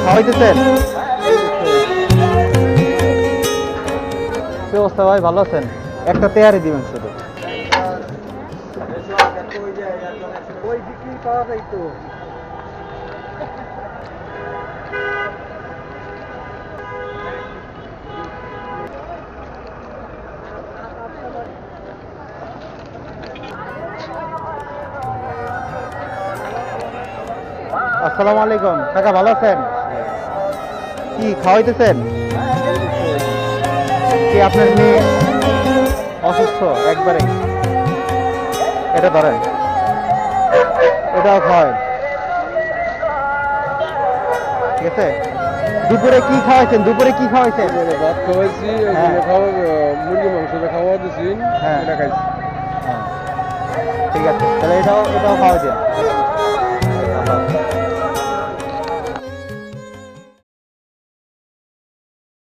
খাওয়াইতেছেন? কি অবস্থা ভাই, ভালো আছেন? একটা তেয়ারি দিবেন শুধু। আসসালামু আলাইকুম কাকা, ভালো আছেন? কি খাওয়াইতেছেন? কি আপনার মেয়ে অসুস্থ একবারে? এটা ধরেন, এটাও খাওয়াই, ঠিক আছে। দুপুরে কি খাওয়াইছেন? দুপুরে কি খাওয়াইছেন? ভাত খাওয়াইছি, হ্যাঁ। মুরগি মাংসটা খাওয়া দিছি, হ্যাঁ। এটা খাইছি। হ্যাঁ, ঠিক আছে, তাহলে এটাও খাওয়াই দিন।